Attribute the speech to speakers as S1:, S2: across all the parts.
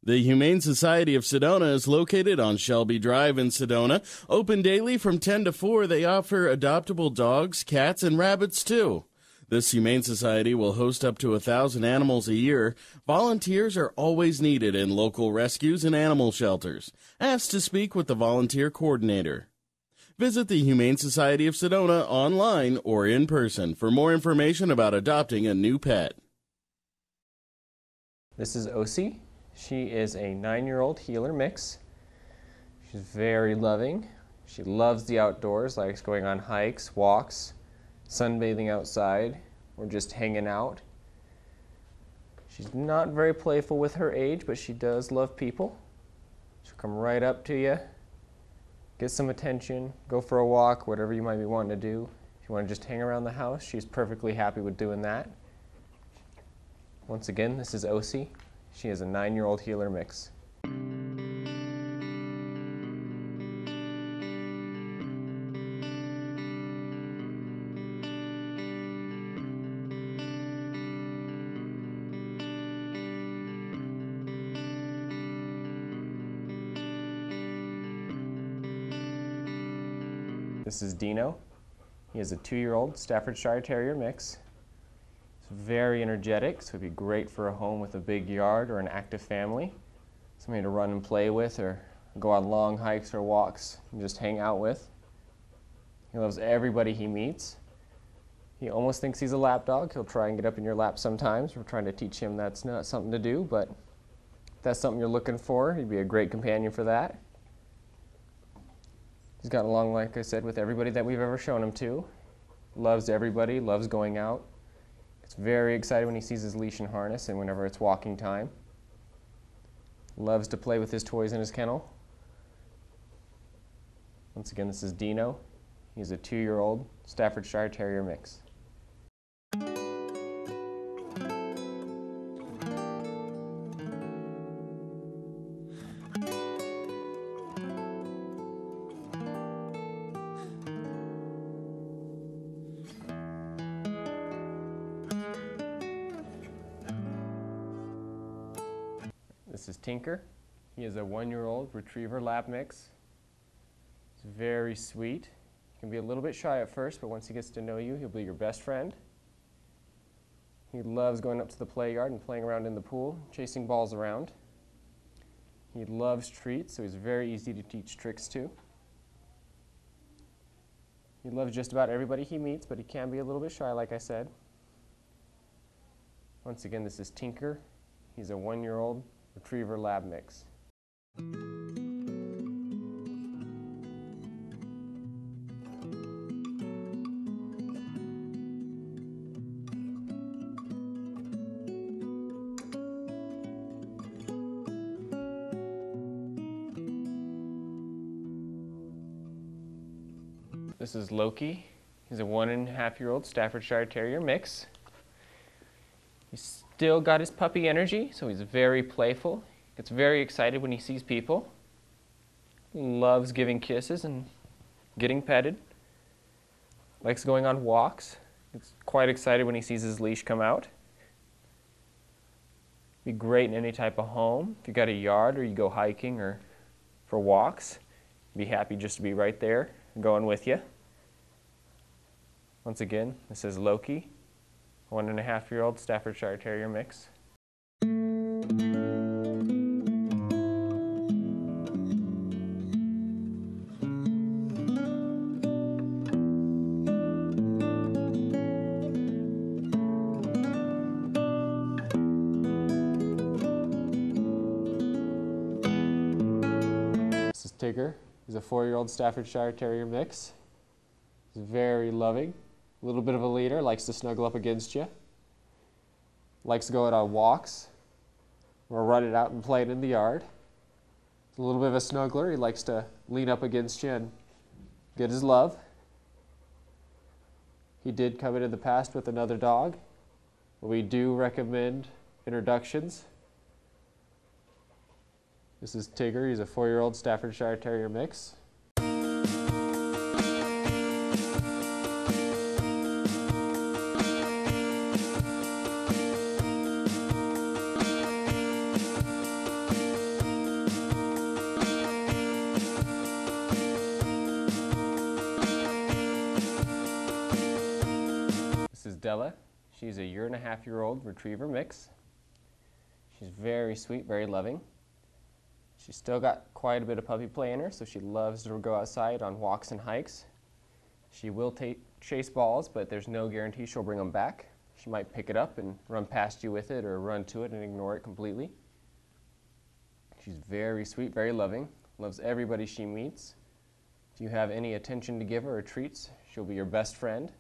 S1: The Humane Society of Sedona is located on Shelby Drive in Sedona. Open daily from 10 to 4, they offer adoptable dogs, cats, and rabbits too. This Humane Society will host up to 1,000 animals a year. Volunteers are always needed in local rescues and animal shelters. Ask to speak with the volunteer coordinator. Visit the Humane Society of Sedona online or in person for more information about adopting a new pet.
S2: This is Osi. She is a 9-year-old heeler mix. She's very loving. She loves the outdoors, likes going on hikes, walks, sunbathing outside, or just hanging out. She's not very playful with her age, but she does love people. She'll come right up to you, get some attention, go for a walk, whatever you might be wanting to do. If you want to just hang around the house, she's perfectly happy with doing that. Once again, this is Osi. She is a 9-year-old heeler mix. This is Dino. He is a 2-year-old Staffordshire Terrier mix. Very energetic, so it'd be great for a home with a big yard or an active family. Somebody to run and play with or go on long hikes or walks and just hang out with. He loves everybody he meets. He almost thinks he's a lap dog. He'll try and get up in your lap sometimes. We're trying to teach him that's not something to do, but if that's something you're looking for, he'd be a great companion for that. He's gotten along, like I said, with everybody that we've ever shown him to. Loves everybody, loves going out. Gets very excited when he sees his leash and harness and whenever it's walking time. Loves to play with his toys in his kennel. Once again, this is Dino. He's a 2-year-old Staffordshire Terrier mix. This is Tinker. He is a 1-year-old retriever lab mix. He's very sweet. He can be a little bit shy at first, but once he gets to know you, he'll be your best friend. He loves going up to the play yard and playing around in the pool, chasing balls around. He loves treats, so he's very easy to teach tricks to. He loves just about everybody he meets, but he can be a little bit shy, like I said. Once again, this is Tinker. He's a 1-year-old retriever lab mix. This is Loki. He's a 1.5-year-old Staffordshire Terrier mix. He's still got his puppy energy, so he's very playful. Gets very excited when he sees people. Loves giving kisses and getting petted. Likes going on walks. Gets quite excited when he sees his leash come out. Be great in any type of home. If you got a yard or you go hiking or for walks, be happy just to be right there going with you. Once again, this is Loki. 1.5-year-old Staffordshire Terrier mix. This is Tigger. He's a 4-year-old Staffordshire Terrier mix. He's very loving. A little bit of a leader, likes to snuggle up against you. Likes to go out on walks or run it out and play it in the yard. He's a little bit of a snuggler. He likes to lean up against you and get his love. He did come in the past with another dog. We do recommend introductions. This is Tigger. He's a 4-year-old Staffordshire Terrier mix. Della. She's a 1.5-year-old retriever mix. She's very sweet, very loving. She's still got quite a bit of puppy play in her, so she loves to go outside on walks and hikes. She will chase balls, but there's no guarantee she'll bring them back. She might pick it up and run past you with it or run to it and ignore it completely. She's very sweet, very loving, loves everybody she meets. If you have any attention to give her or treats, she'll be your best friend.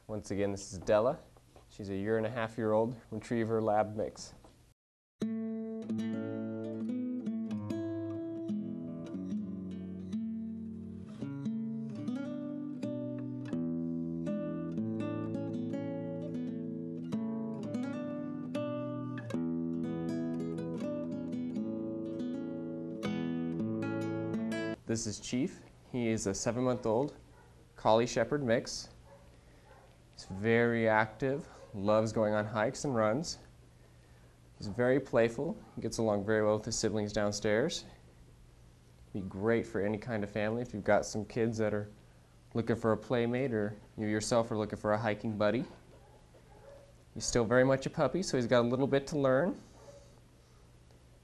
S2: Once again, this is Della. She's a 1.5-year-old retriever lab mix. This is Chief. He is a 7-month-old Collie Shepherd mix. He's very active, loves going on hikes and runs. He's very playful. He gets along very well with his siblings downstairs. Be great for any kind of family if you've got some kids that are looking for a playmate or you yourself are looking for a hiking buddy. He's still very much a puppy, so he's got a little bit to learn,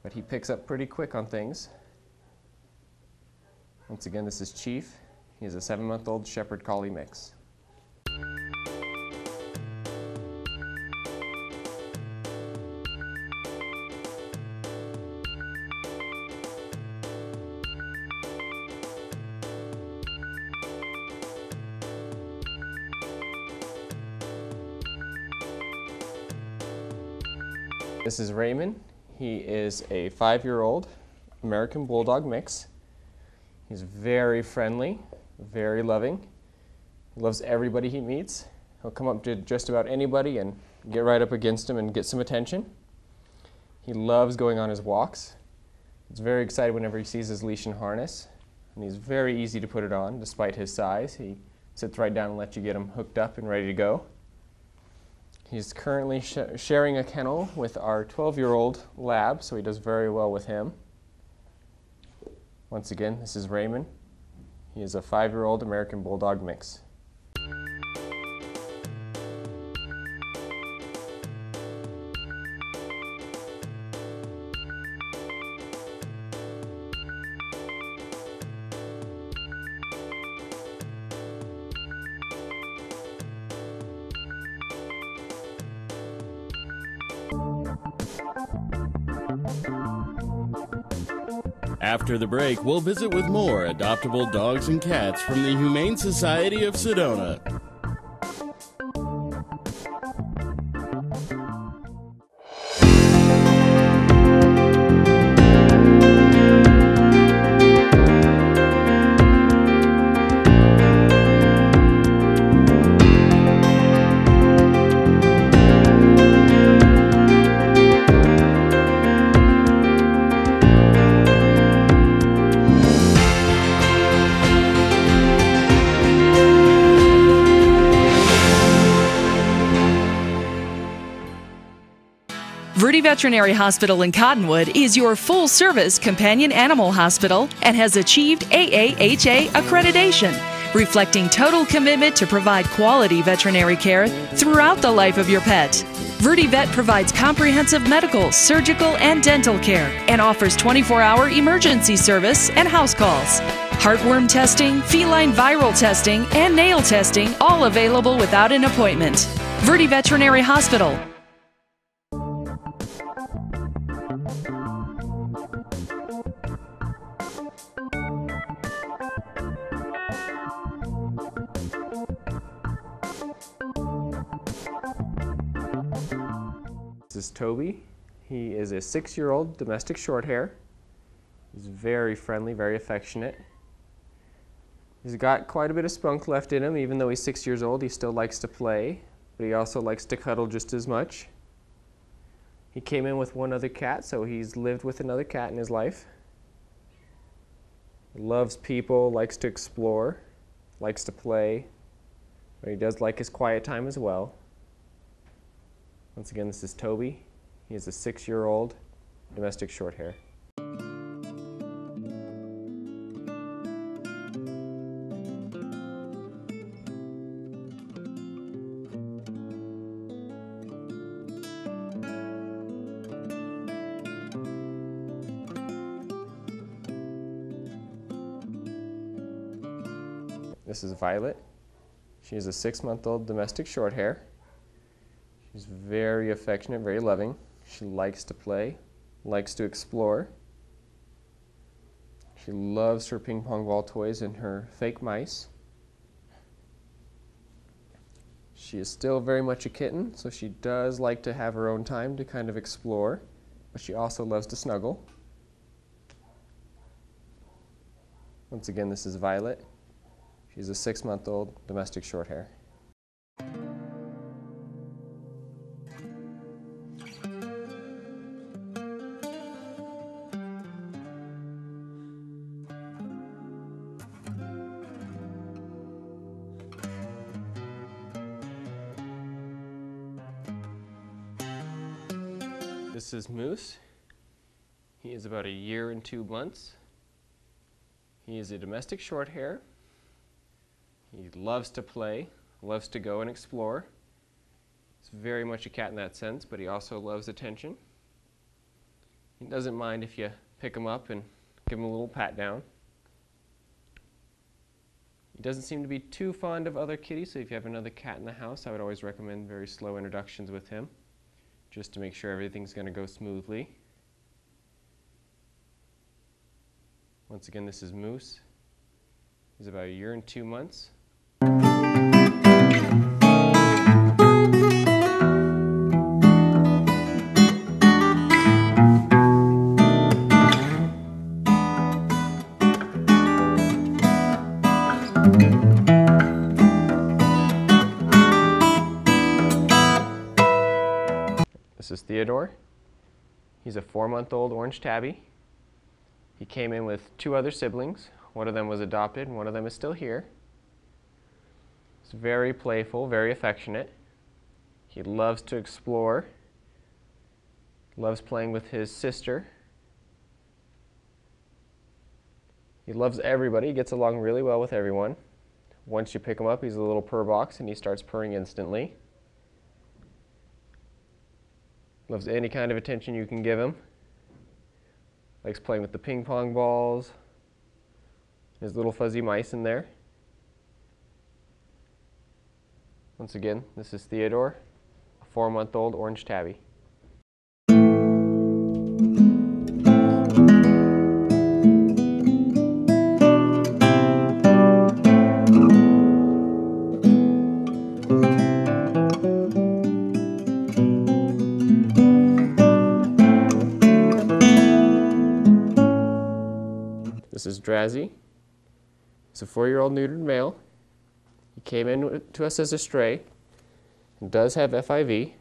S2: but he picks up pretty quick on things. Once again, this is Chief. He is a 7-month-old Shepherd Collie mix. This is Raymond. He is a 5-year-old American Bulldog mix. He's very friendly, very loving. He loves everybody he meets. He'll come up to just about anybody and get right up against him and get some attention. He loves going on his walks. He's very excited whenever he sees his leash and harness. And he's very easy to put it on despite his size. He sits right down and lets you get him hooked up and ready to go. He's currently sharing a kennel with our 12-year-old lab, so he does very well with him. Once again, this is Raymond. He is a 5-year-old American Bulldog mix.
S1: After the break, we'll visit with more adoptable dogs and cats from the Humane Society of Sedona.
S3: Verde Veterinary Hospital in Cottonwood is your full-service companion animal hospital and has achieved AAHA accreditation, reflecting total commitment to provide quality veterinary care throughout the life of your pet. Verde Vet provides comprehensive medical, surgical, and dental care and offers 24-hour emergency service and house calls. Heartworm testing, feline viral testing, and nail testing, all available without an appointment. Verde Veterinary Hospital.
S2: This is Toby. He is a 6-year-old domestic shorthair. He's very friendly, very affectionate. He's got quite a bit of spunk left in him. Even though he's 6 years old, he still likes to play, but he also likes to cuddle just as much. He came in with one other cat, so he's lived with another cat in his life. He loves people, likes to explore, likes to play, but he does like his quiet time as well. Once again, this is Toby. He is a 6-year-old domestic shorthair. This is Violet. She is a 6-month-old domestic shorthair. She's very affectionate, very loving. She likes to play, likes to explore. She loves her ping pong ball toys and her fake mice. She is still very much a kitten, so she does like to have her own time to kind of explore, but she also loves to snuggle. Once again, this is Violet. She's a 6-month-old domestic shorthair. This is Moose. He is about 1 year and 2 months. He is a domestic shorthair. He loves to play, loves to go and explore. He's very much a cat in that sense, but he also loves attention. He doesn't mind if you pick him up and give him a little pat down. He doesn't seem to be too fond of other kitties, so if you have another cat in the house, I would always recommend very slow introductions with him, just to make sure everything's going to go smoothly. Once again, this is Moose. He's about 1 year and 2 months. This is Theodore. He's a 4-month-old orange tabby. He came in with 2 other siblings. One of them was adopted, and one of them is still here. He's very playful, very affectionate. He loves to explore, loves playing with his sister. He loves everybody, he gets along really well with everyone. Once you pick him up, he's a little purr box, and he starts purring instantly. Loves any kind of attention you can give him. Likes playing with the ping pong balls. His little fuzzy mice in there. Once again, this is Theodore, a 4-month-old orange tabby. This is Drazzy. He's a 4-year-old neutered male. He came in to us as a stray and does have FIV,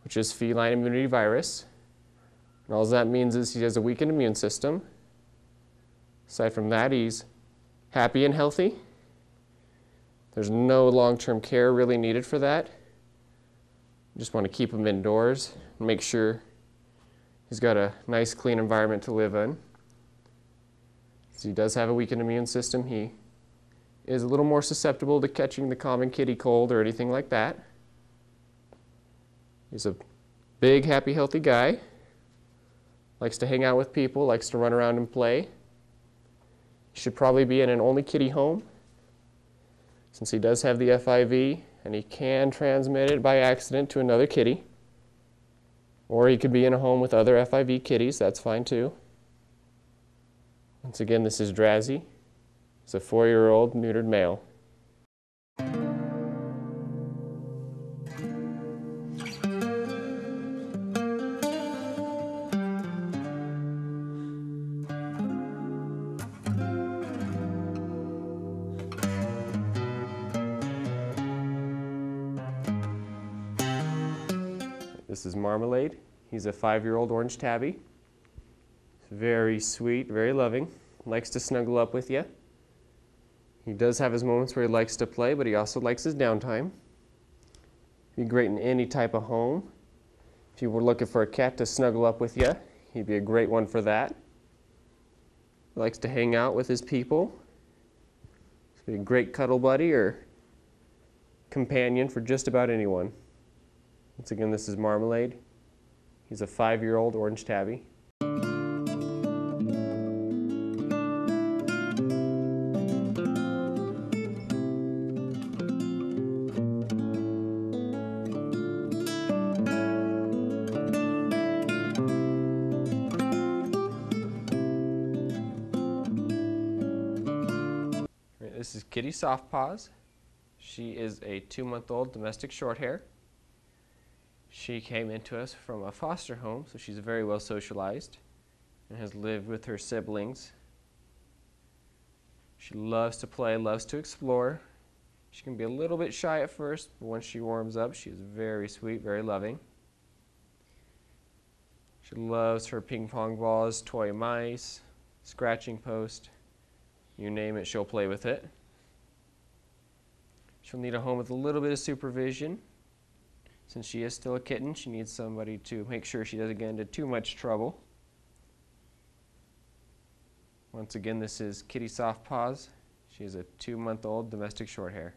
S2: which is feline immunity virus. And all that means is he has a weakened immune system. Aside from that, he's happy and healthy. There's no long-term care really needed for that. You just want to keep him indoors and make sure he's got a nice, clean environment to live in. So he does have a weakened immune system. He is a little more susceptible to catching the common kitty cold or anything like that. He's a big, happy, healthy guy. Likes to hang out with people, likes to run around and play. He should probably be in an only kitty home, since he does have the FIV and he can transmit it by accident to another kitty. Or he could be in a home with other FIV kitties, that's fine too. Once again, this is Drazzy. He's a 4-year-old neutered male. This is Marmalade. He's a 5-year-old orange tabby. Very sweet, very loving, likes to snuggle up with you. He does have his moments where he likes to play, but he also likes his downtime. He'd be great in any type of home. If you were looking for a cat to snuggle up with you, he'd be a great one for that. He likes to hang out with his people. He'd be a great cuddle buddy or companion for just about anyone. Once again, this is Marmalade. He's a 5-year-old orange tabby. This is Kitty Soft Paws. She is a 2-month-old domestic shorthair. She came into us from a foster home, so she's very well socialized and has lived with her siblings. She loves to play, loves to explore. She can be a little bit shy at first, but once she warms up, she is very sweet, very loving. She loves her ping pong balls, toy mice, scratching post. You name it, she'll play with it. She'll need a home with a little bit of supervision. Since she is still a kitten, she needs somebody to make sure she doesn't get into too much trouble. Once again, this is Kitty Soft Paws. She is a 2-month-old domestic shorthair.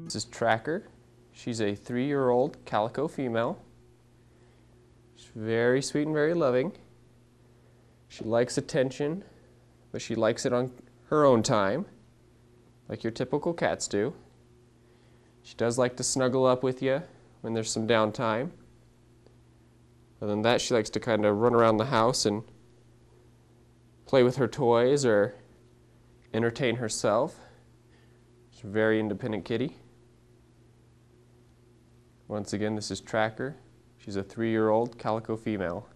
S2: This is Tracker. She's a 3-year-old calico female. She's very sweet and very loving. She likes attention, but she likes it on her own time, like your typical cats do. She does like to snuggle up with you when there's some downtime. Other than that, she likes to kind of run around the house and play with her toys or entertain herself. She's a very independent kitty. Once again, this is Tracker. She's a 3-year-old calico female.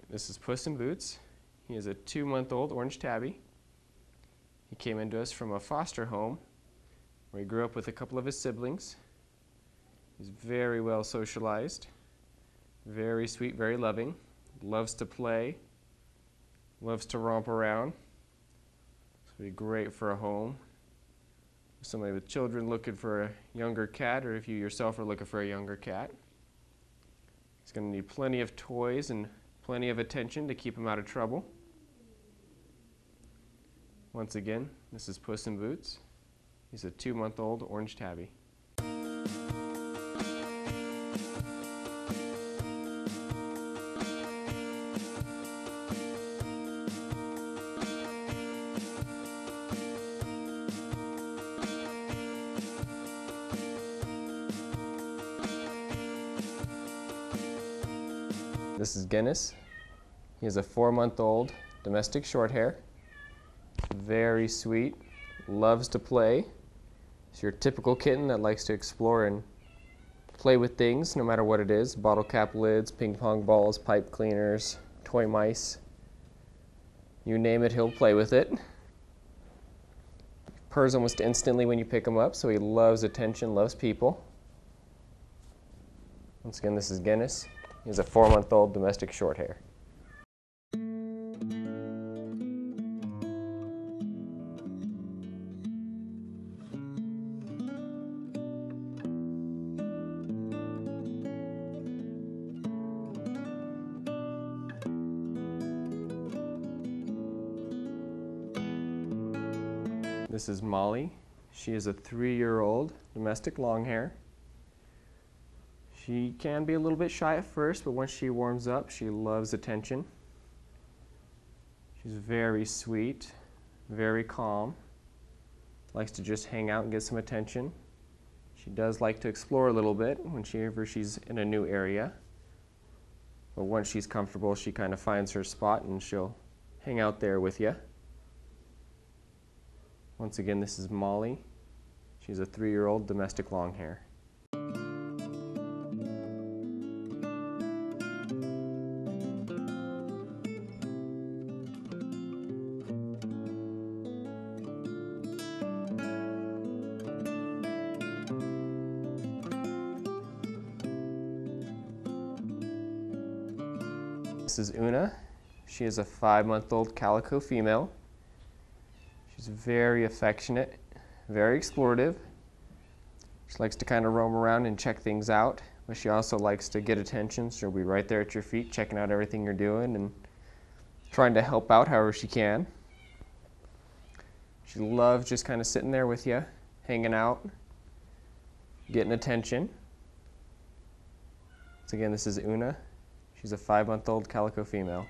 S2: This is Puss in Boots. He is a 2-month-old orange tabby. He came into us from a foster home where he grew up with a couple of his siblings. He's very well socialized, very sweet, very loving, loves to play, loves to romp around. This would be great for a home. Somebody with children looking for a younger cat, or if you yourself are looking for a younger cat. He's going to need plenty of toys and plenty of attention to keep him out of trouble. Once again, this is Puss in Boots. He's a 2-month-old orange tabby. This is Guinness. He is a 4-month-old domestic shorthair. Very sweet, loves to play. It's your typical kitten that likes to explore and play with things no matter what it is. Bottle cap lids, ping pong balls, pipe cleaners, toy mice. You name it, he'll play with it. Purrs almost instantly when you pick him up, so he loves attention, loves people. Once again, this is Guinness. He's a 4-month-old domestic shorthair. This is Molly. She is a 3-year-old domestic longhair. She can be a little bit shy at first, but once she warms up, she loves attention. She's very sweet, very calm, likes to just hang out and get some attention. She does like to explore a little bit whenever she's in a new area. But once she's comfortable, she kind of finds her spot and she'll hang out there with you. Once again, this is Molly. She's a 3-year-old domestic longhair. This is Una. She is a 5-month-old calico female. She's very affectionate, very explorative. She likes to kind of roam around and check things out, but she also likes to get attention. She'll be right there at your feet, checking out everything you're doing and trying to help out however she can. She loves just kind of sitting there with you, hanging out, getting attention. So again, this is Una. She's a 5-month-old calico female.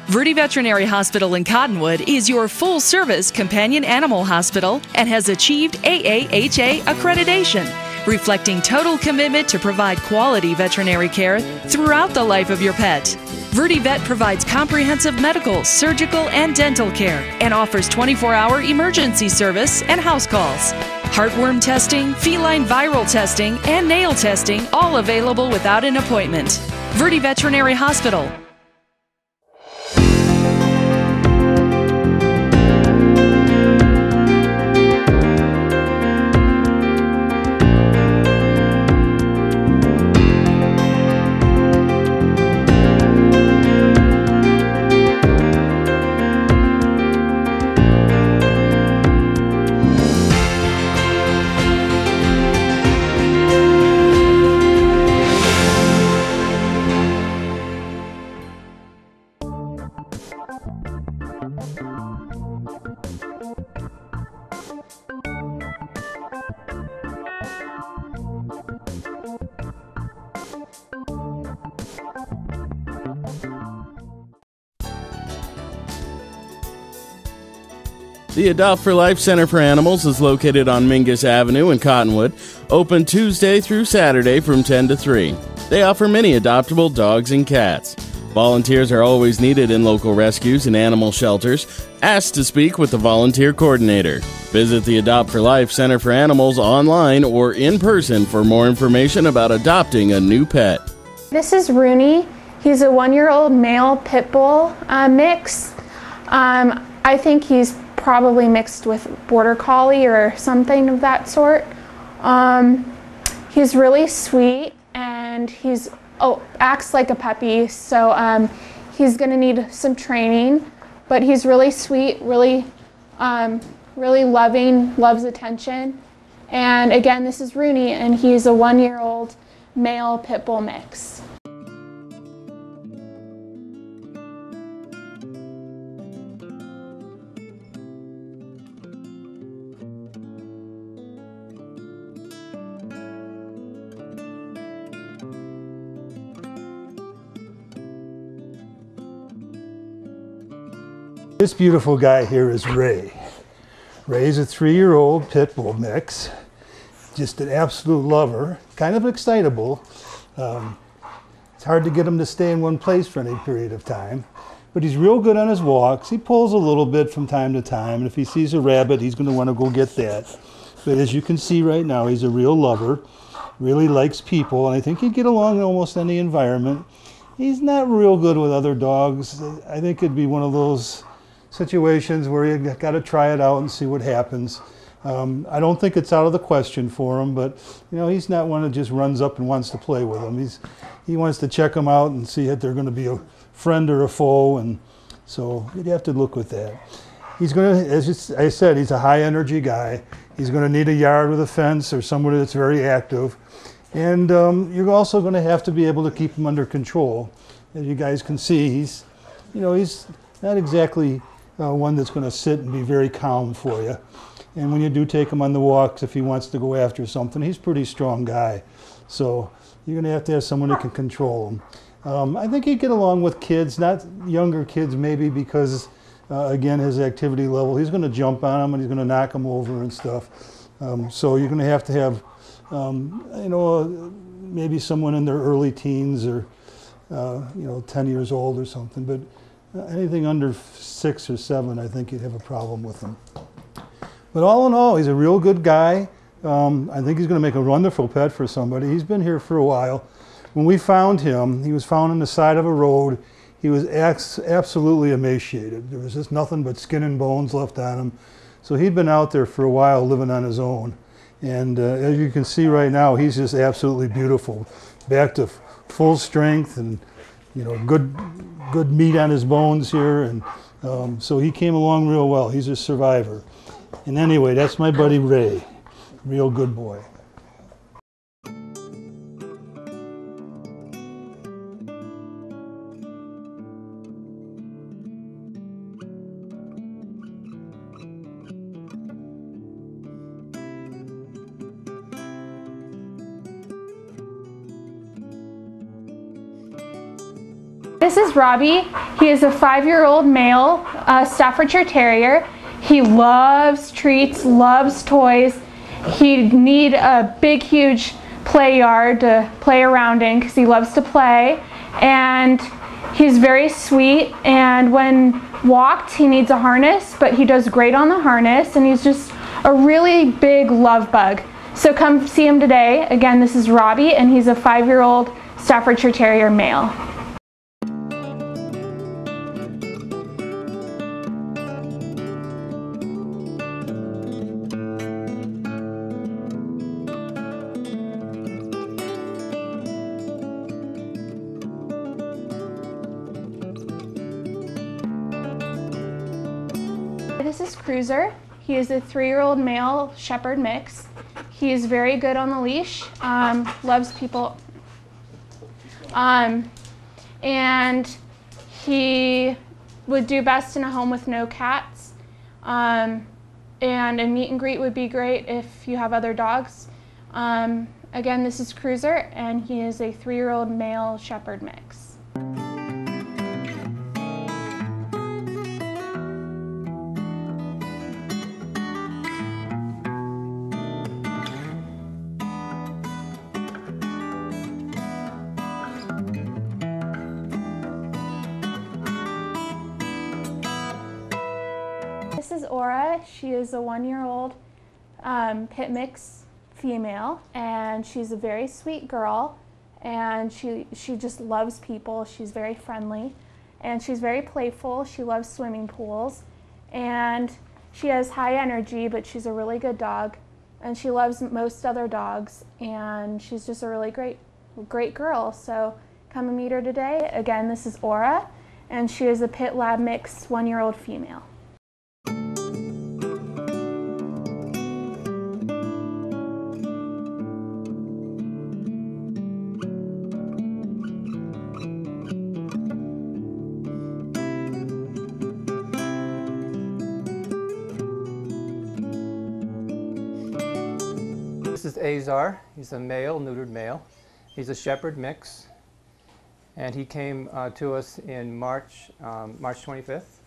S3: Verde Veterinary Hospital in Cottonwood is your full-service companion animal hospital and has achieved AAHA accreditation, reflecting total commitment to provide quality veterinary care throughout the life of your pet. Verde Vet provides comprehensive medical, surgical, and dental care and offers 24-hour emergency service and house calls. Heartworm testing, feline viral testing, and nail testing, all available without an appointment. Verde Veterinary Hospital.
S1: The Adopt for Life Center for Animals is located on Mingus Avenue in Cottonwood, open Tuesday through Saturday from 10 to 3. They offer many adoptable dogs and cats. Volunteers are always needed in local rescues and animal shelters. Ask to speak with the volunteer coordinator. Visit the Adopt for Life Center for Animals online or in person for more information about adopting a new pet.
S4: This is Rooney. He's a 1-year-old male pit bull mix. I think he's probably mixed with border collie or something of that sort. He's really sweet and he's acts like a puppy, so he's gonna need some training, but he's really sweet, really loving, loves attention. And again, this is Rooney, and he's a 1-year-old male pit bull mix.
S5: This beautiful guy here is Ray. Ray's a 3-year-old pit bull mix, just an absolute lover, kind of excitable. It's hard to get him to stay in one place for any period of time, but he's real good on his walks. He pulls a little bit from time to time, and if he sees a rabbit, he's going to want to go get that. But as you can see right now, he's a real lover, really likes people, and I think he'd get along in almost any environment. He's not real good with other dogs. I think it'd be one of those situations where you got to try it out and see what happens. I don't think it's out of the question for him, but you know, he's not one that just runs up and wants to play with them. He wants to check them out and see if they're going to be a friend or a foe, and so you'd have to look with that. He's going to, as I said, he's a high energy guy. He's going to need a yard with a fence or somebody that's very active, and you're also going to have to be able to keep him under control. As you guys can see, he's not exactly one that's going to sit and be very calm for you. And when you do take him on the walks, if he wants to go after something, he's a pretty strong guy. So you're going to have someone who can control him. I think he'd get along with kids, not younger kids maybe, because again, his activity level, he's going to jump on them and he's going to knock them over and stuff. So you're going to have you know, maybe someone in their early teens or you know, 10 years old or something. But anything under 6 or 7, I think you'd have a problem with them. But all in all, he's a real good guy. I think he's going to make a wonderful pet for somebody. He's been here for a while. When we found him, he was found on the side of a road. He was absolutely emaciated. There was just nothing but skin and bones left on him. So he'd been out there for a while living on his own. And as you can see right now, he's just absolutely beautiful. Back to full strength and, you know, good meat on his bones here. And so he came along real well. He's a survivor. And anyway, that's my buddy Ray. Real good boy.
S4: This is Robbie. He is a 5-year-old male Staffordshire Terrier. He loves treats, loves toys. He'd need a big, huge play yard to play around in because he loves to play. And he's very sweet, and when walked, he needs a harness, but he does great on the harness, and he's just a really big love bug. So come see him today. Again, this is Robbie, and he's a 5-year-old Staffordshire Terrier male. This is Cruiser. He is a 3-year-old male shepherd mix. He is very good on the leash, loves people, and he would do best in a home with no cats. And a meet and greet would be great if you have other dogs. Again, this is Cruiser, and he is a 3-year-old male shepherd mix. This is Aura. She is a 1-year-old pit mix female, and she's a very sweet girl, and she just loves people. She's very friendly, and she's very playful. She loves swimming pools, and she has high energy, but she's a really good dog, and she loves most other dogs, and she's just a really great girl. So come and meet her today. Again, this is Aura, and she is a pit lab mix 1-year-old female.
S6: This is Azar. He's a male, neutered male. He's a shepherd mix, and he came to us in March 25th,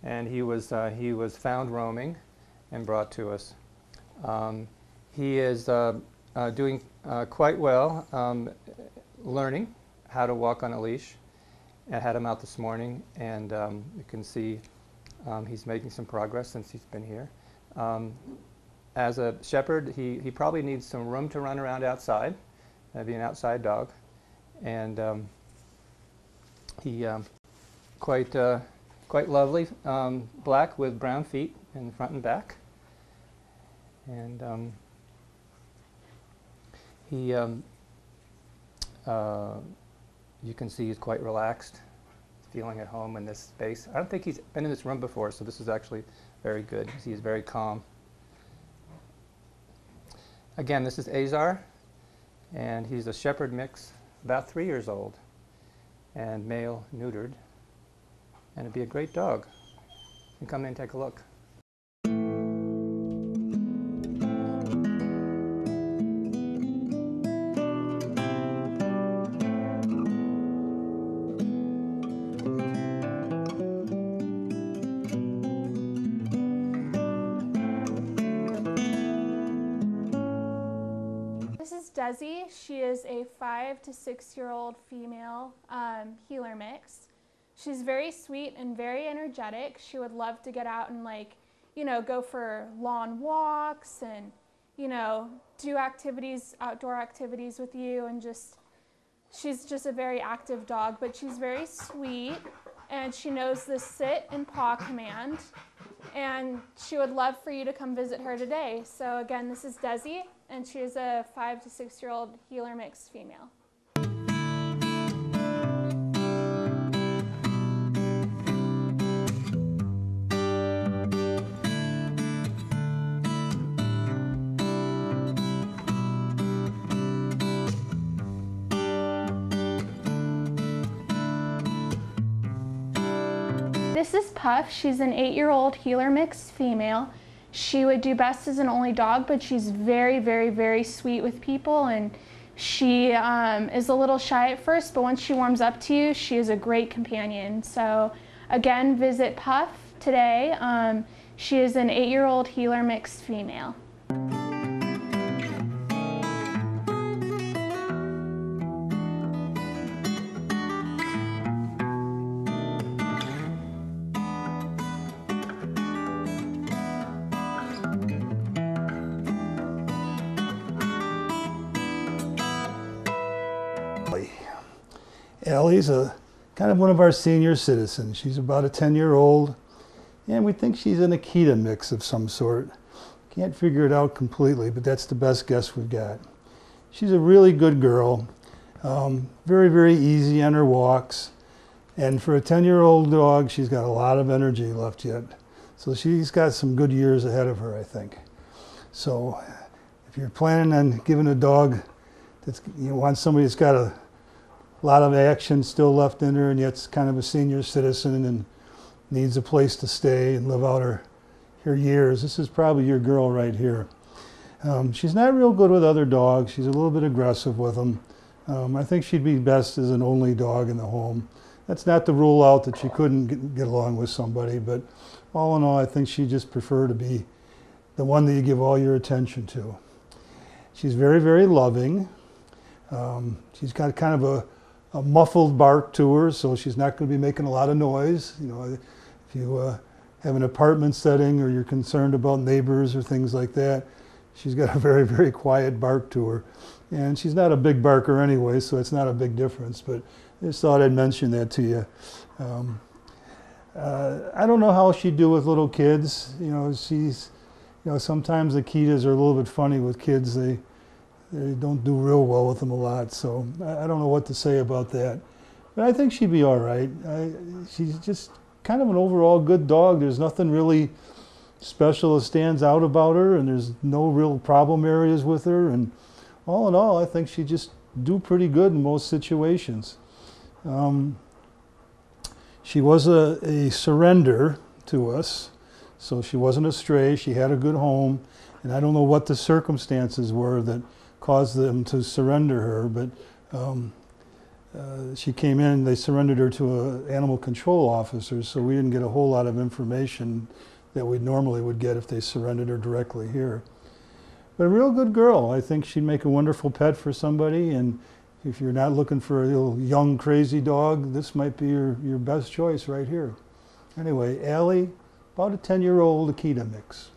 S6: and he was found roaming and brought to us. He is doing quite well, learning how to walk on a leash. I had him out this morning, and you can see he's making some progress since he's been here. As a shepherd, he probably needs some room to run around outside. That'd be an outside dog. And he quite lovely, black with brown feet in the front and back. And you can see he's quite relaxed, feeling at home in this space. I don't think he's been in this room before, so this is actually very good. He's very calm. Again, this is Azar, and he's a shepherd mix, about 3 years old, and male neutered, and it'd be a great dog. You can come in and take a look.
S4: Desi. She is a 5 to 6-year-old female heeler mix. She's very sweet and very energetic. She would love to get out and go for lawn walks and, do activities, outdoor activities with you, and she's just a very active dog, but she's very sweet, and she knows the sit and paw command, and she would love for you to come visit her today. So again, this is Desi, and she is a 5 to 6 year old heeler mixed female. This is Puff. She's an 8-year-old heeler mixed female. She would do best as an only dog, but she's very, very, very sweet with people, and she is a little shy at first, but once she warms up to you, she is a great companion. So again, visit Puff today. She is an 8-year-old heeler mixed female.
S5: Allie's kind of one of our senior citizens. She's about a 10-year-old, and we think she's an Akita mix of some sort. Can't figure it out completely, but that's the best guess we've got. She's a really good girl, very, very easy on her walks, and for a 10-year-old dog, she's got a lot of energy left yet. So she's got some good years ahead of her, I think. So if you're planning on giving a dog you want somebody that's got a lot of action still left in her, and yet's kind of a senior citizen and needs a place to stay and live out her years, this is probably your girl right here. She's not real good with other dogs. She's a little bit aggressive with them. I think she'd be best as an only dog in the home. That's not to rule out that she couldn't get along with somebody, but all in all, I think she'd just prefer to be the one that you give all your attention to. She's very, very loving. She's got kind of a muffled bark to her, so she's not going to be making a lot of noise. If you have an apartment setting or you're concerned about neighbors or things like that, she's got a very, very quiet bark to her. And she's not a big barker anyway, so it's not a big difference, but I just thought I'd mention that to you. I don't know how she'd do with little kids. Sometimes the Akitas are a little bit funny with kids. They don't do real well with them a lot, so I don't know what to say about that. But I think she'd be all right. She's just kind of an overall good dog. There's nothing really special that stands out about her, and there's no real problem areas with her. And all in all, I think she'd just do pretty good in most situations. She was a surrender to us, so she wasn't a stray. She had a good home, and I don't know what the circumstances were that caused them to surrender her, but she came in, they surrendered her to an animal control officer, so we didn't get a whole lot of information that we normally would get if they surrendered her directly here. But a real good girl. I think she'd make a wonderful pet for somebody, and if you're not looking for a little young crazy dog, this might be your best choice right here. Anyway, Allie, about a 10-year-old Akita mix.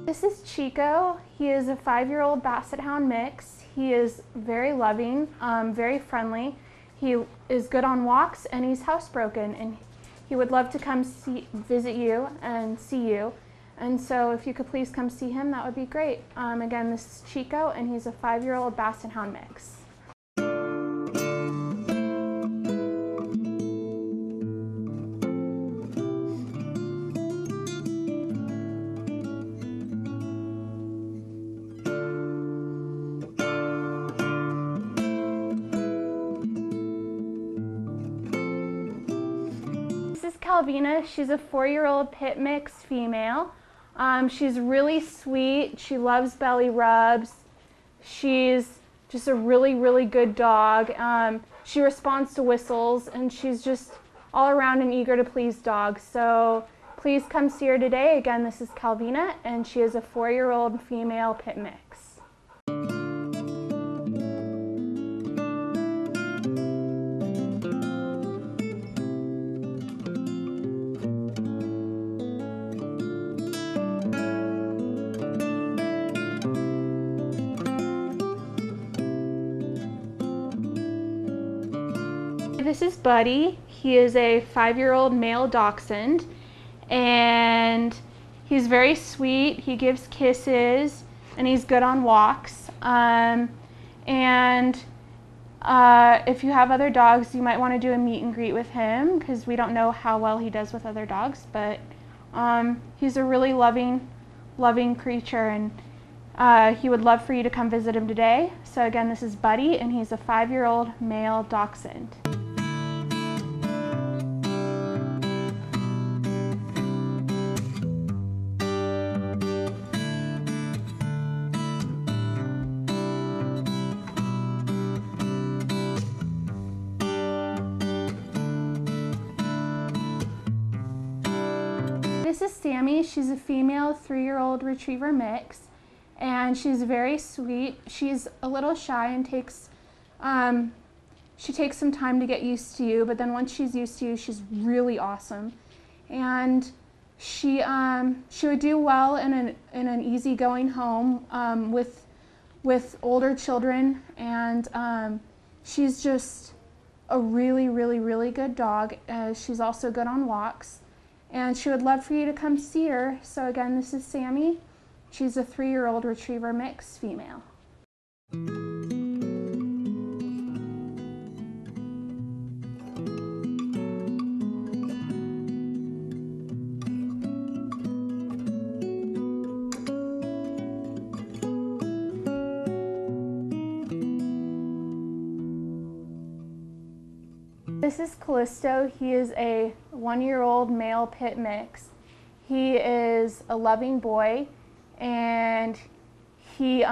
S4: This is Chico. He is a 5-year-old Basset Hound mix. He is very loving, very friendly. He is good on walks, and he's housebroken, and he would love to come visit you and see you. And so if you could please come see him, that would be great. Again, this is Chico, and he's a 5-year-old Basset Hound mix. Calvina. She's a 4-year-old pit mix female. She's really sweet. She loves belly rubs. She's just a really, really good dog. She responds to whistles, and she's just all around an eager to please dog. So please come see her today. Again, this is Calvina, and she is a 4-year-old female pit mix. This is Buddy. He is a 5-year-old male dachshund, and he's very sweet. He gives kisses, and he's good on walks. If you have other dogs, you might want to do a meet and greet with him, because we don't know how well he does with other dogs, but he's a really loving creature, and he would love for you to come visit him today. So again, this is Buddy, and he's a 5-year-old male dachshund. This is Sammy. She's a female 3-year-old retriever mix, and she's very sweet. She's a little shy and she takes some time to get used to you, but then once she's used to you, she's really awesome. And she would do well in an easygoing home with older children, and she's just a really, really, really good dog. She's also good on walks. And she would love for you to come see her. So again, this is Sammy. She's a 3-year-old retriever mix female. This is Callisto. He is a 1-year-old male pit mix. He is a loving boy, and he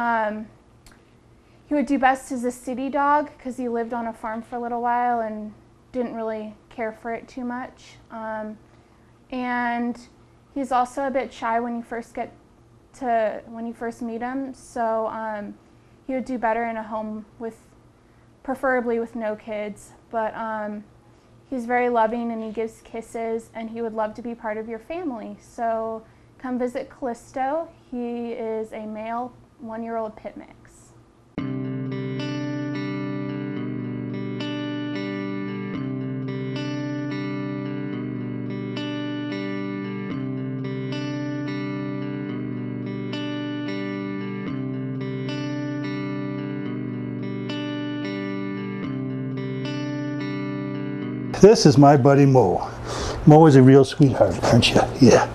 S4: would do best as a city dog because he lived on a farm for a little while and didn't really care for it too much. And he's also a bit shy when you first meet him. So he would do better in a home preferably with no kids. But he's very loving, and he gives kisses, and he would love to be part of your family. So come visit Callisto. He is a male 1-year-old pit mix.
S5: This is my buddy Mo. Mo is a real sweetheart, aren't you? Yeah.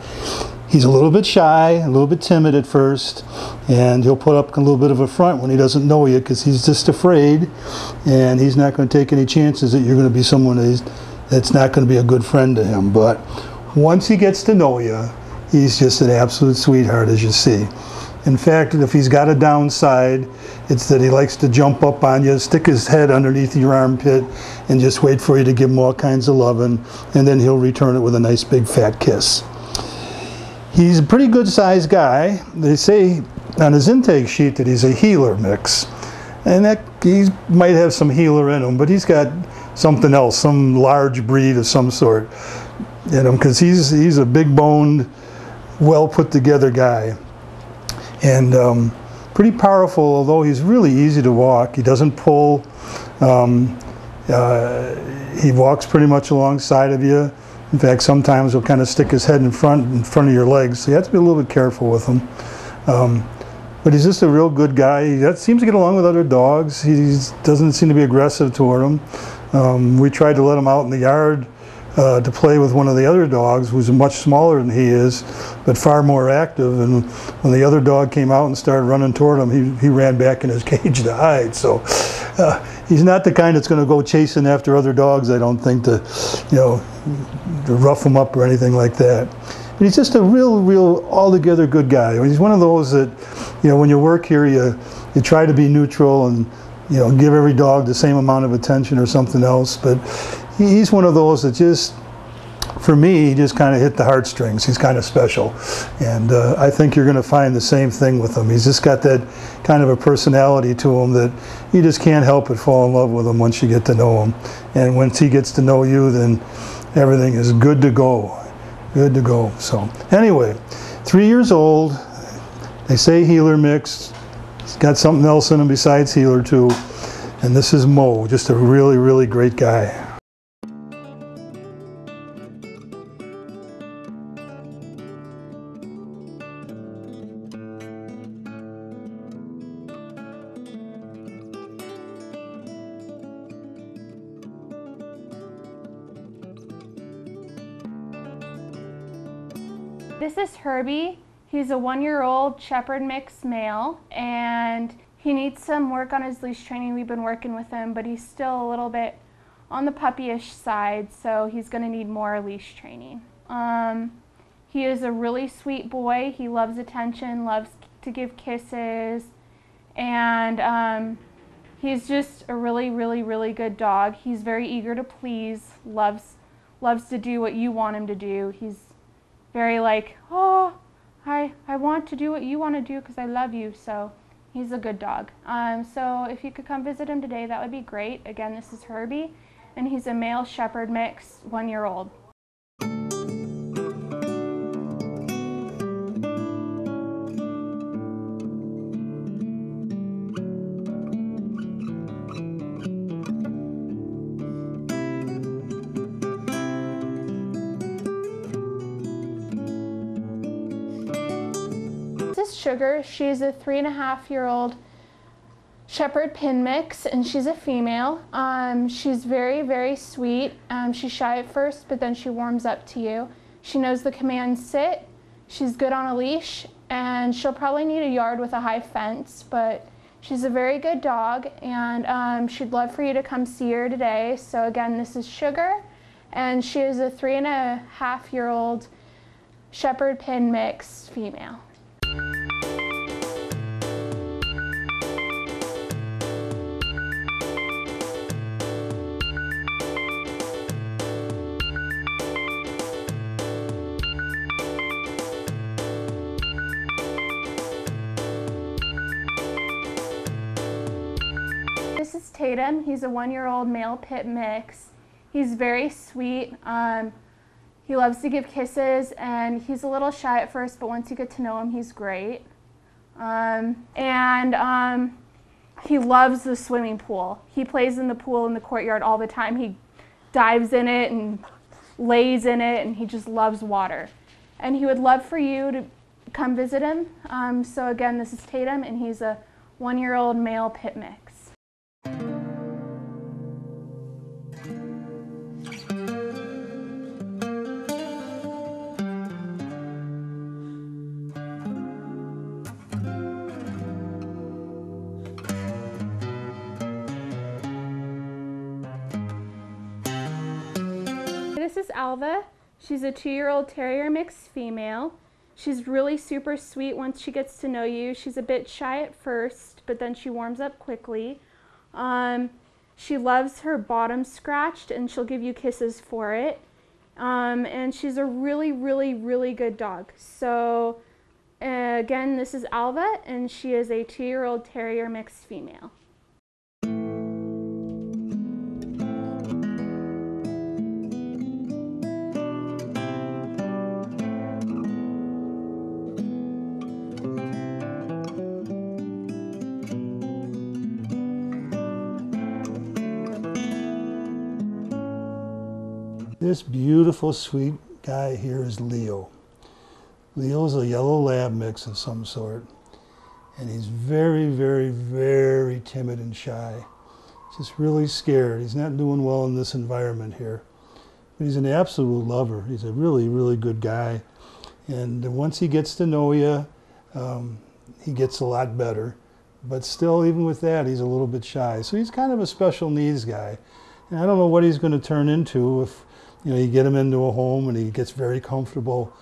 S5: He's a little bit shy, a little bit timid at first, and he'll put up a little bit of a front when he doesn't know you because he's just afraid, and he's not going to take any chances that you're going to be someone that's not going to be a good friend to him. But once he gets to know you, he's just an absolute sweetheart, as you see. In fact, if he's got a downside, it's that he likes to jump up on you, stick his head underneath your armpit, and just wait for you to give him all kinds of loving, and then he'll return it with a nice big fat kiss. He's a pretty good sized guy. They say on his intake sheet that he's a healer mix, and that he might have some healer in him, but he's got something else, some large breed of some sort in him, because he's a big boned, well put together guy. And pretty powerful, although he's really easy to walk. He doesn't pull. He walks pretty much alongside of you. In fact, sometimes he'll kind of stick his head in front of your legs, so you have to be a little bit careful with him. But he's just a real good guy. He seems to get along with other dogs. He doesn't seem to be aggressive toward them. We tried to let him out in the yard to play with one of the other dogs, who's much smaller than he is, but far more active. And when the other dog came out and started running toward him, he ran back in his cage to hide. So he's not the kind that's going to go chasing after other dogs, I don't think, to rough him up or anything like that. But he's just a real altogether good guy. He's one of those that, when you work here, you try to be neutral and you know, give every dog the same amount of attention or something else, but he's one of those that just, for me, he just kind of hit the heartstrings. He's kind of special. And I think you're going to find the same thing with him. He's just got that kind of a personality to him that you just can't help but fall in love with him once you get to know him. And once he gets to know you, then everything is good to go. Good to go. So anyway, 3 years old. They say heeler mix. He's got something else in him besides heeler too. And this is Mo, just a really, really great guy.
S4: This is Herbie. He's a 1-year-old Shepherd mix male, and he needs some work on his leash training. We've been working with him, but he's still a little bit on the puppyish side, so he's going to need more leash training. He is a really sweet boy. He loves attention, loves to give kisses, and he's just a really, really, really good dog. He's very eager to please, loves to do what you want him to do. He's very like, oh, I want to do what you want to do because I love you. So he's a good dog. So if you could come visit him today, that would be great. Again, this is Herbie, and he's a male Shepherd mix, 1-year-old. This is Sugar. She's a 3.5-year-old Shepherd pin mix, and she's a female. She's very, very sweet. She's shy at first, but then she warms up to you. She knows the command sit. She's good on a leash, and she'll probably need a yard with a high fence, but she's a very good dog, and she'd love for you to come see her today. So again, this is Sugar, and she is a 3.5-year-old Shepherd pin mix female. This is Tatum. He's a 1-year-old male pit mix. He's very sweet. He loves to give kisses, and he's a little shy at first, but once you get to know him, he's great. He loves the swimming pool. He plays in the pool in the courtyard all the time. He dives in it and lays in it, and he just loves water. And he would love for you to come visit him. So again, this is Tatum, and he's a 1-year-old male pit mix. This is Alva. She's a 2-year-old terrier mix female. She's really super sweet once she gets to know you. She's a bit shy at first, but then she warms up quickly. She loves her bottom scratched, and she'll give you kisses for it. And she's a really, really, really good dog. So again, this is Alva, and she is a 2-year-old terrier mix female.
S5: This beautiful, sweet guy here is Leo. Leo's a yellow lab mix of some sort. And he's very, very, very timid and shy. Just really scared. He's not doing well in this environment here. But he's an absolute lover. He's a really, really good guy. And once he gets to know you, he gets a lot better. But still, even with that, he's a little bit shy. So he's kind of a special needs guy. And I don't know what he's going to turn into if, you know, you get him into a home and he gets very comfortable.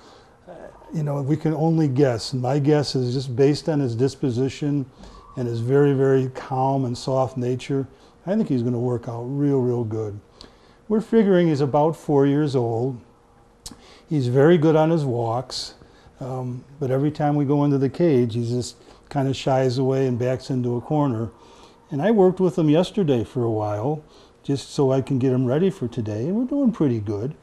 S5: You know, we can only guess. And my guess is just based on his disposition, and his very, very calm and soft nature, I think he's going to work out real good. We're figuring he's about 4 years old. He's very good on his walks, but every time we go into the cage, he just kind of shies away and backs into a corner. And I worked with him yesterday for a while, just so I can get him ready for today, and we're doing pretty good.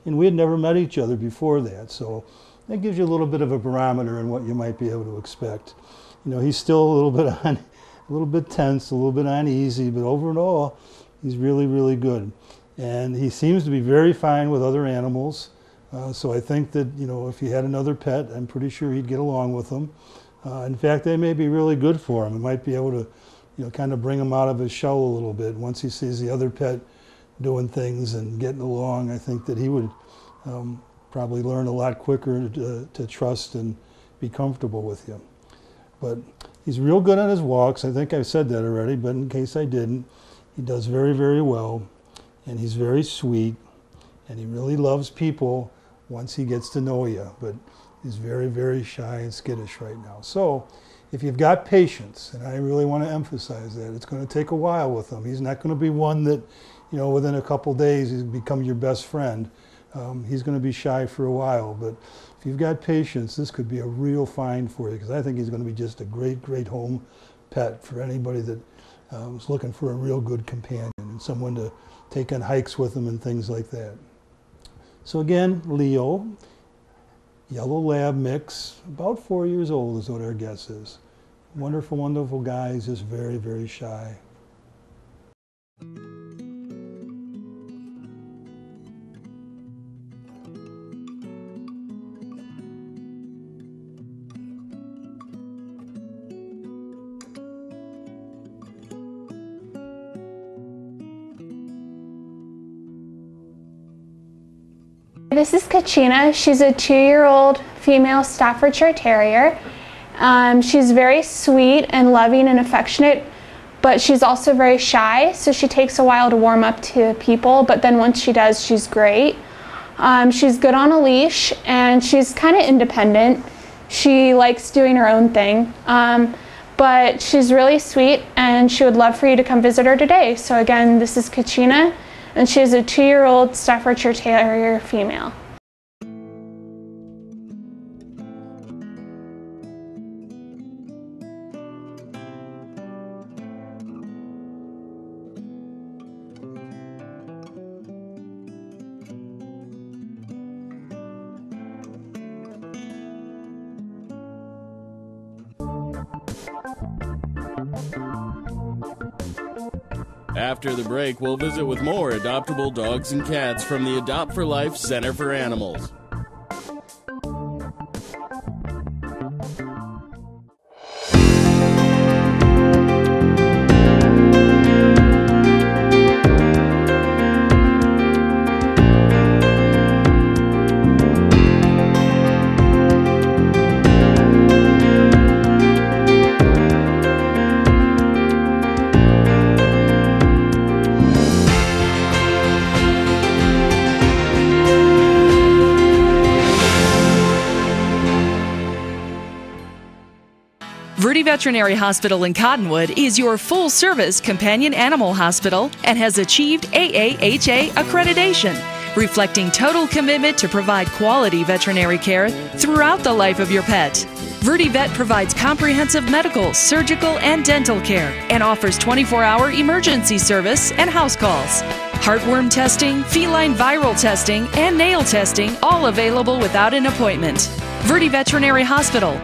S5: And we had never met each other before that, so that gives you a little bit of a barometer in what you might be able to expect. You know, he's still a little bit tense, a little bit uneasy, but overall, he's really good. And he seems to be very fine with other animals. So I think that, you know, if he had another pet, I'm pretty sure he'd get along with them. In fact, they may be really good for him. It might be able to, you know, kind of bring him out of his shell a little bit. Once he sees the other pet doing things and getting along, I think that he would probably learn a lot quicker to trust and be comfortable with you. But he's real good on his walks. I think I said that already, but in case I didn't, he does very well, and he's very sweet, and he really loves people once he gets to know you, but he's very shy and skittish right now. So if you've got patience, and I really want to emphasize that, it's going to take a while with him. He's not going to be one that, you know, within a couple days he's become your best friend. He's going to be shy for a while, but if you've got patience, this could be a real find for you, because I think he's going to be just a great home pet for anybody that is looking for a real good companion and someone to take on hikes with him and things like that. So again, Leo, yellow lab mix, about 4 years old is what our guess is. Wonderful guy, he's just very shy.
S4: This is Kachina. She's a 2-year-old female Staffordshire Terrier. She's very sweet and loving and affectionate, but she's also very shy, so she takes a while to warm up to people, but then once she does, she's great. She's good on a leash, and she's kind of independent. She likes doing her own thing, but she's really sweet, and she would love for you to come visit her today. So again, this is Kachina, and she's a 2-year-old Staffordshire Terrier female.
S1: After the break, we'll visit with more adoptable dogs and cats from the Adopt for Life Center for Animals.
S3: Verde Veterinary Hospital in Cottonwood is your full-service companion animal hospital and has achieved AAHA accreditation, reflecting total commitment to provide quality veterinary care throughout the life of your pet. Verde Vet provides comprehensive medical, surgical, and dental care and offers 24-hour emergency service and house calls. Heartworm testing, feline viral testing, and nail testing, all available without an appointment. Verde Veterinary Hospital.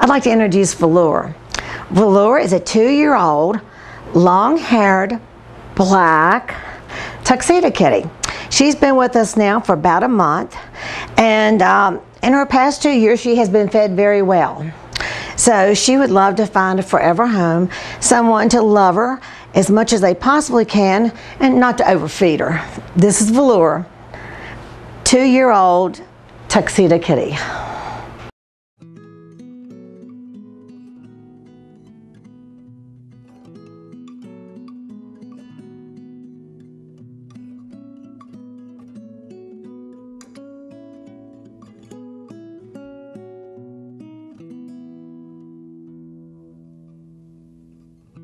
S7: I'd like to introduce Velour. Velour is a 2-year-old, long-haired, black tuxedo kitty. She's been with us now for about a month, and in her past 2 years she has been fed very well. So she would love to find a forever home, someone to love her as much as they possibly can and not to overfeed her. This is Velour, 2-year-old tuxedo kitty.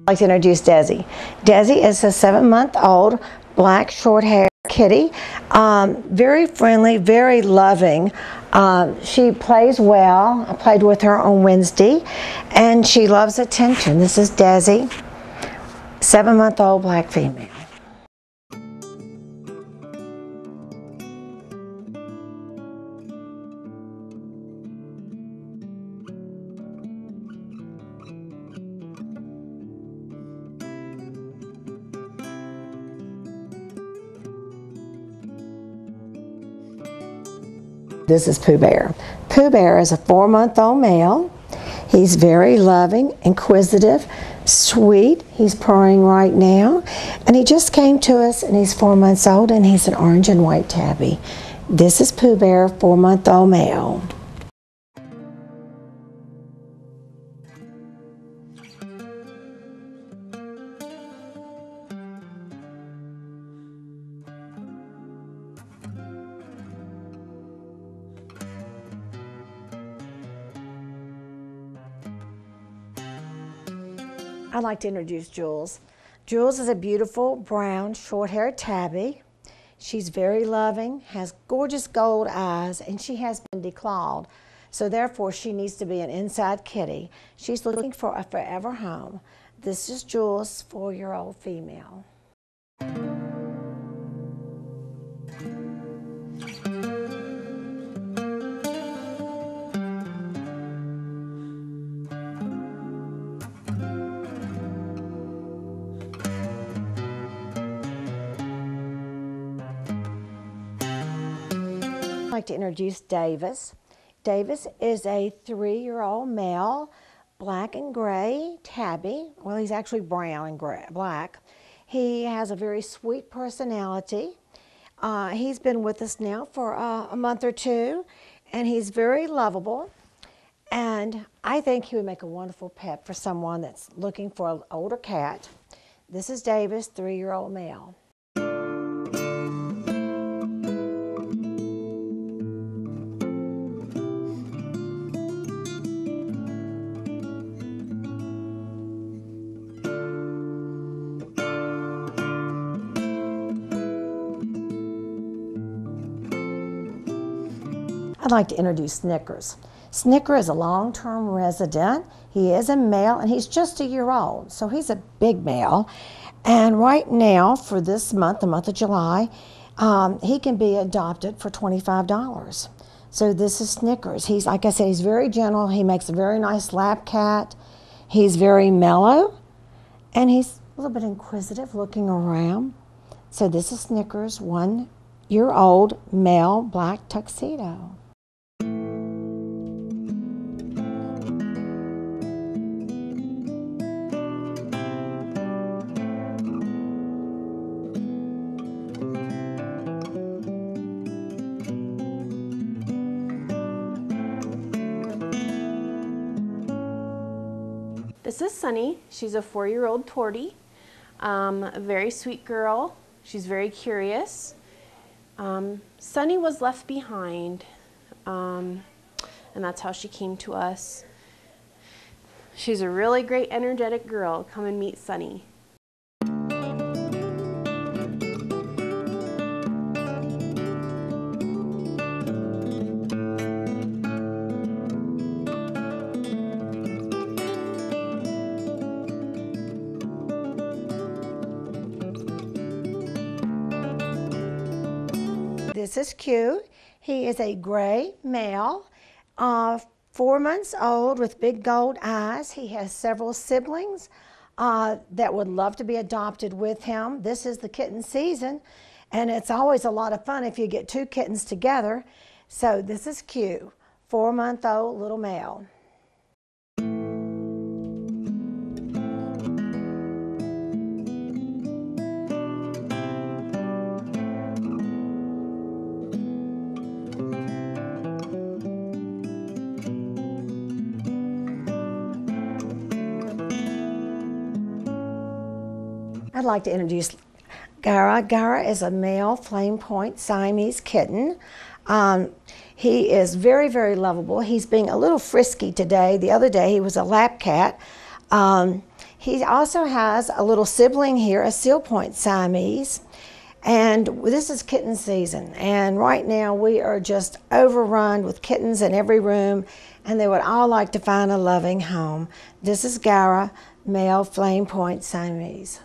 S7: I'd like to introduce Desi. Desi is a 7-month-old black short-haired kitty. Very friendly, very loving. She plays well. I played with her on Wednesday, and she loves attention. This is Desi, 7-month-old black female. This is Pooh Bear. Pooh Bear is a 4-month-old male. He's very loving, inquisitive, sweet. He's purring right now. And he just came to us, and he's 4 months old, and he's an orange and white tabby. This is Pooh Bear, 4-month-old male. I'd like to introduce Jules. Jules is a beautiful brown short-haired tabby. She's very loving, has gorgeous gold eyes, and she has been declawed. So therefore she needs to be an inside kitty. She's looking for a forever home. This is Jules, 4-year-old female. I'd like to introduce Davis. Davis is a 3-year-old male, black and gray tabby. Well, he's actually brown and gray, black. He has a very sweet personality. He's been with us now for a month or two, and he's very lovable. And I think he would make a wonderful pet for someone that's looking for an older cat. This is Davis, 3-year-old male. I'd like to introduce Snickers. Snicker is a long-term resident. He is a male, and he's just a year old, so he's a big male. And right now, for this month, the month of July, he can be adopted for $25. So this is Snickers. He's, like I said, he's very gentle. He makes a very nice lap cat. He's very mellow, and he's a little bit inquisitive, looking around. So this is Snickers, 1-year-old male black tuxedo.
S8: This is Sunny. She's a 4-year-old tortie, a very sweet girl. She's very curious. Sunny was left behind, and that's how she came to us. She's a really great, energetic girl. Come and meet Sunny.
S7: This is Q. He is a gray male, 4 months old with big gold eyes. He has several siblings that would love to be adopted with him. This is the kitten season, and it's always a lot of fun if you get 2 kittens together. So this is Q, 4-month-old little male. I'd like to introduce Gara. Gara is a male flame point Siamese kitten. He is very, very lovable. He's being a little frisky today. The other day he was a lap cat. He also has a little sibling here, a Seal Point Siamese. And this is kitten season, and right now we are just overrun with kittens in every room, and they would all like to find a loving home. This is Gara, male Flame Point Siamese.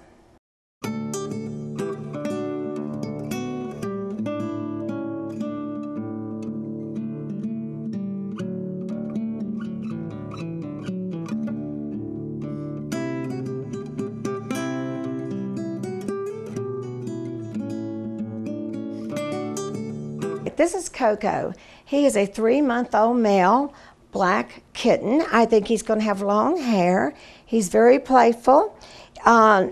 S7: This is Coco. He is a 3-month-old male black kitten. I think he's going to have long hair. He's very playful.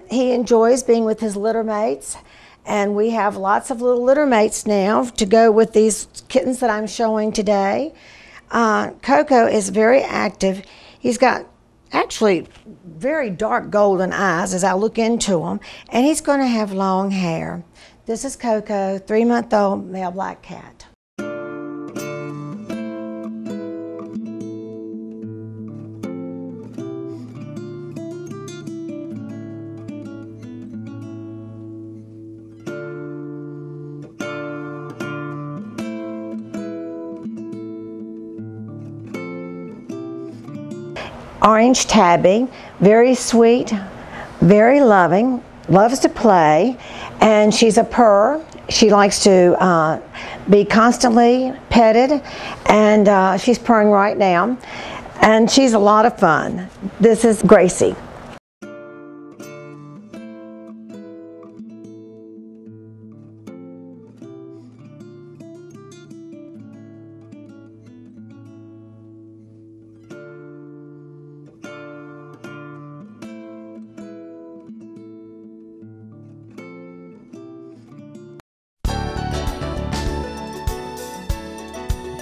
S7: He enjoys being with his litter mates, and we have lots of little litter mates now to go with these kittens that I'm showing today. Coco is very active. He's got actually very dark golden eyes as I look into him, and he's going to have long hair. This is Coco, 3-month-old male black cat. Orange Tabby, very sweet, very loving, loves to play, and she's a purr. She likes to be constantly petted, and she's purring right now, and she's a lot of fun. This is Gracie.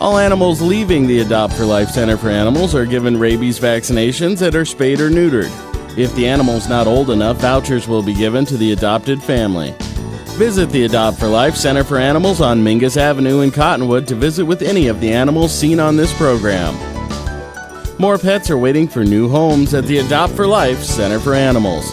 S1: All animals leaving the Adopt for Life Center for Animals are given rabies vaccinations and are spayed or neutered. If the animal's not old enough, vouchers will be given to the adopted family. Visit the Adopt for Life Center for Animals on Mingus Avenue in Cottonwood to visit with any of the animals seen on this program. More pets are waiting for new homes at the Adopt for Life Center for Animals.